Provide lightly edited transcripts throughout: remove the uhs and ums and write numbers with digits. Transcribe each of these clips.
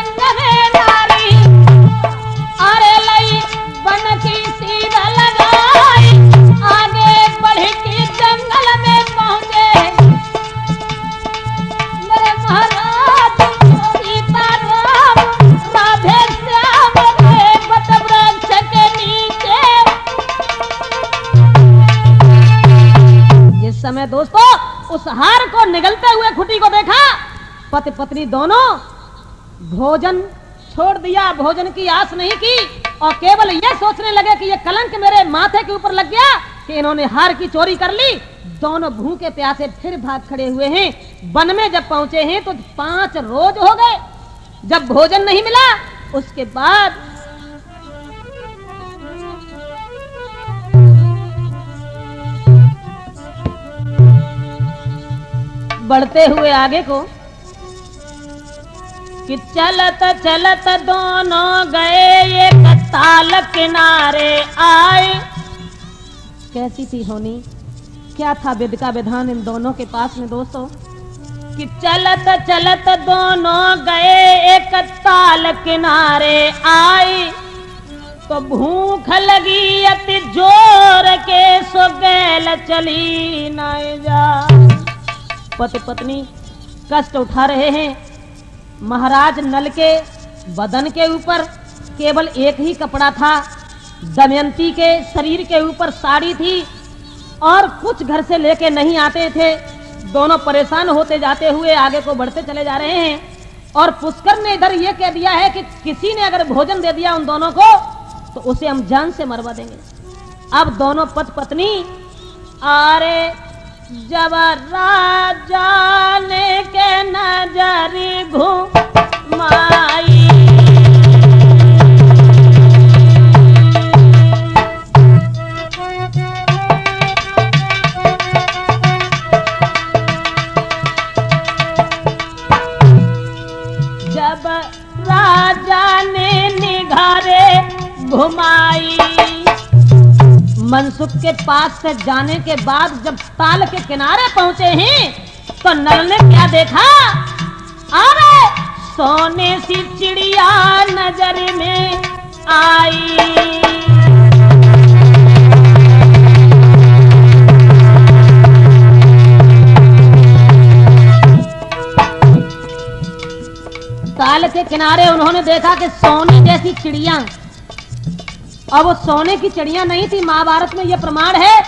संग में नारी, अरे लई बन की सीधा लगाई, आगे बढ़ के जंगल में पहुंचे। मेरे महाराज सीता राम राधे श्याम के बट वृक्ष के नीचे। जिस समय दोस्तों उस हार को निगलते हुए खुटी को देखा, पति पत्नी दोनों भोजन छोड़ दिया, भोजन की आस नहीं की और केवल ये सोचने लगे कि ये कलंक मेरे माथे के ऊपर लग गया कि इन्होंने हार की चोरी कर ली। दोनों भूखे प्यासे फिर भाग खड़े हुए हैं। वन में जब पहुंचे हैं तो 5 रोज हो गए। जब भोजन नहीं मिला उसके बाद बढ़ते हुए आगे को कि चलत चलत दोनों गए एक ताल किनारे आए। कैसी थी होनी, क्या था विधि का विधान इन दोनों के पास में दोस्तों कि चलत चलत दोनों गए एक ताल किनारे आए। तो भूख लगी अति जोर के सो गैल चली न जा। पति पत्नी कष्ट उठा रहे हैं। महाराज नल के बदन के ऊपर केवल एक ही कपड़ा था, दमयंती के शरीर के ऊपर साड़ी थी और कुछ घर से लेके नहीं आते थे। दोनों परेशान होते जाते हुए आगे को बढ़ते चले जा रहे हैं और पुष्कर ने इधर यह कह दिया है कि किसी ने अगर भोजन दे दिया उन दोनों को तो उसे हम जान से मरवा देंगे। अब दोनों पति पत्नी आरे जब राजा ने के नजरी घुमाई, जब राजा ने निगारे घुमाई। मनसुख के पास से जाने के बाद जब ताल के किनारे पहुंचे हैं तो नल ने क्या देखा, अरे सोने सी चिड़िया नजर में आई। ताल के किनारे उन्होंने देखा कि सोने जैसी चिड़िया, और वो सोने की चिड़िया नहीं थी। महाभारत में यह प्रमाण है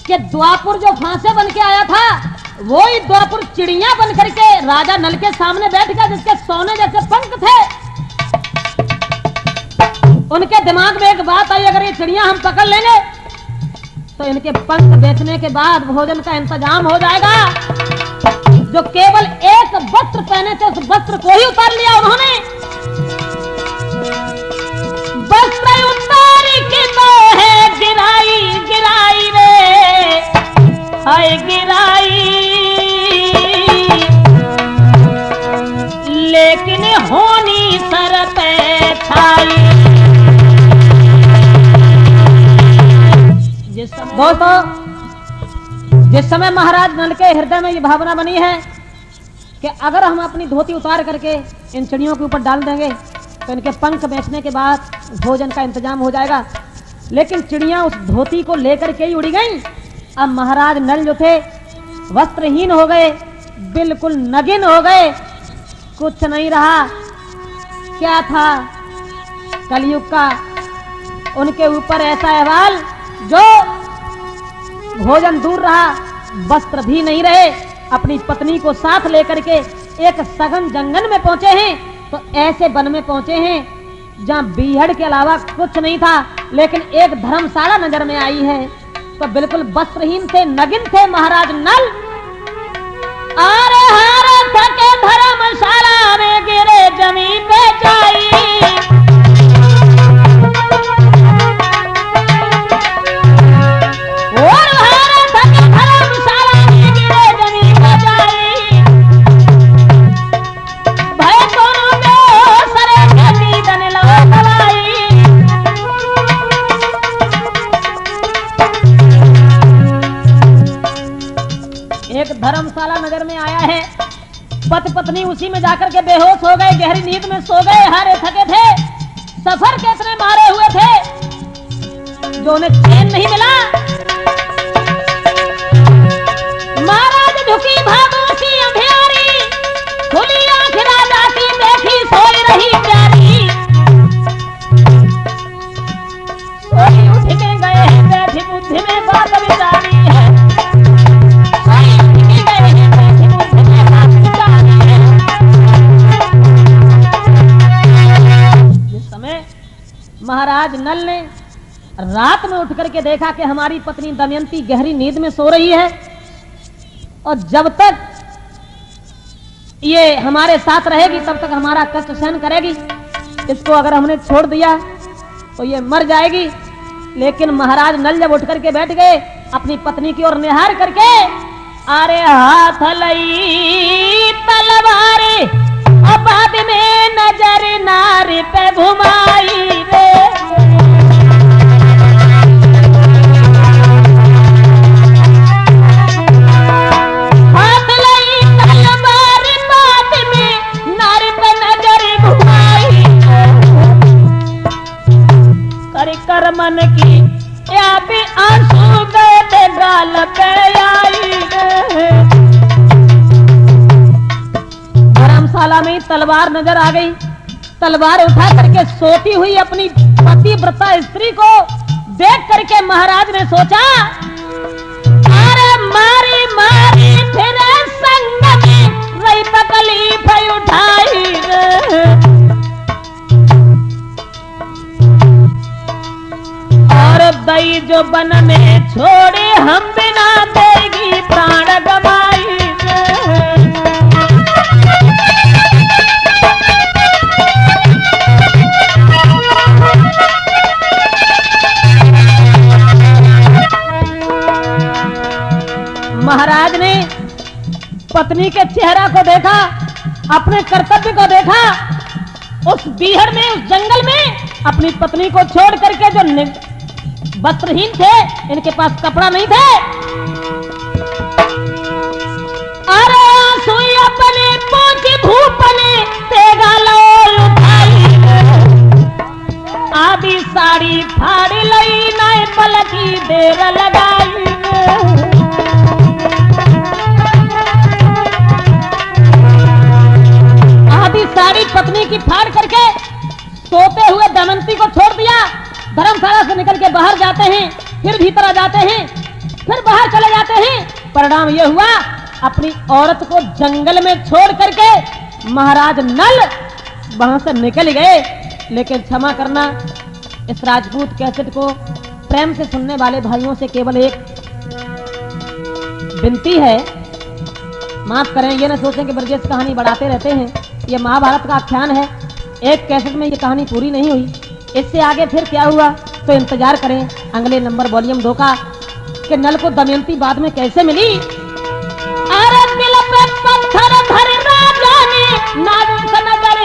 कि द्वापुर जो फांसे बन के आया था वो ही द्वापुर चिड़िया बन करके राजा नल के सामने बैठ गया, जिसके सोने जैसे पंख थे। उनके दिमाग में एक बात आई, अगर ये चिड़िया हम पकड़ लेंगे तो इनके पंख बेचने के बाद भोजन का इंतजाम हो जाएगा। जो केवल एक वस्त्र पहने थे उस वस्त्र को ही उतार लिया उन्होंने। वस्त्र उतारी की तो है गिराई गिराई रे, हाय गिराई, लेकिन होनी सर पे छाई। दोस्तों जिस समय महाराज नल के हृदय में ये भावना बनी है कि अगर हम अपनी धोती उतार करके इन चिड़ियों के ऊपर डाल देंगे तो इनके पंख बेचने के बाद भोजन का इंतजाम हो जाएगा, लेकिन चिड़ियां उस धोती को लेकर के ही उड़ी गईं। अब महाराज नल जो थे वस्त्रहीन हो गए, बिल्कुल नगिन हो गए, कुछ नहीं रहा। क्या था कलयुग का उनके ऊपर ऐसा अहवाल, जो भोजन दूर रहा, वस्त्र भी नहीं रहे। अपनी पत्नी को साथ लेकर के एक सघन जंगल में पहुंचे हैं, तो ऐसे वन में पहुंचे हैं जहां बीहड़ के अलावा कुछ नहीं था, लेकिन एक धर्मशाला नजर में आई है। तो बिल्कुल वस्त्रहीन थे, नगिन थे महाराज नल। आरे हारे थके धर्मशाला में गिरे जमीन पे जाई। धर्मशाला नगर में आया है, पति पत्नी उसी में जाकर के बेहोश हो गए, गहरी नींद में सो गए, हारे थके थे, सफर के इतने मारे हुए थे जो उन्हें चैन नहीं मिला। महाराज झुकी भादोसी अंधियारी, खुली आंख राजा की देखी सोई रही प्यारी। सोई उठ के गए बैठी बुद्धि में बात विचारी है, सोई उठ के गए बैठी बुद्धि में बात विचारी है। जिस समय महाराज नल ने रात में उठ करके देखा कि हमारी पत्नी दमयंती गहरी नींद में सो रही है और जब तक ये हमारे साथ रहेगी तब तक हमारा कष्ट सहन करेगी, इसको अगर हमने छोड़ दिया तो ये मर जाएगी। लेकिन महाराज नल जब उठ करके बैठ गए, अपनी पत्नी की ओर निहार करके, अरे हाथ लई तलवार और बाद में नजर नारी पे घुमाई रे। मन की या भी आंसू गए थे गाल पे आई। धर्मशाला में तलवार नजर आ गई, तलवार उठा करके सोती हुई अपनी पतिव्रता स्त्री को देख करके महाराज ने सोचा, अरे मारी मारी फिर संग में रही तकलीफ उठाई। दई जो बन में छोड़े हम बिना देगी प्राण गवाई। महाराज ने पत्नी के चेहरा को देखा, अपने कर्तव्य को देखा, उस बीहड़ में, उस जंगल में अपनी पत्नी को छोड़ करके जो वस्त्रहीन थे, इनके पास कपड़ा नहीं थे, अरे सुई अपने पोंची भूपने तेगा लो उठाई। आधी साड़ी फाड़ लई नए पलकी देर लगाई। आधी साड़ी पत्नी की फाड़ करके सोते हुए दमयंती को छोड़ दिया। धर्मशाला से निकल के बाहर जाते हैं, फिर भीतर आ जाते हैं, फिर बाहर चले जाते हैं। परिणाम यह हुआ, अपनी औरत को जंगल में छोड़ करके महाराज नल वहां से निकल गए। लेकिन क्षमा करना, इस राजपूत कैसेट को प्रेम से सुनने वाले भाइयों से केवल एक विनती है, माफ करें, ये न सोचें कि ब्रजेश कहानी बढ़ाते रहते हैं। ये महाभारत का आख्यान है, एक कैसेट में ये कहानी पूरी नहीं हुई। इससे आगे फिर क्या हुआ तो इंतजार करें अगले नंबर वॉल्यूम 2 का, कि नल को दमयंती बाद में कैसे मिली। अरे दिल पे पत्थर भर राजा ने नाजुक नजर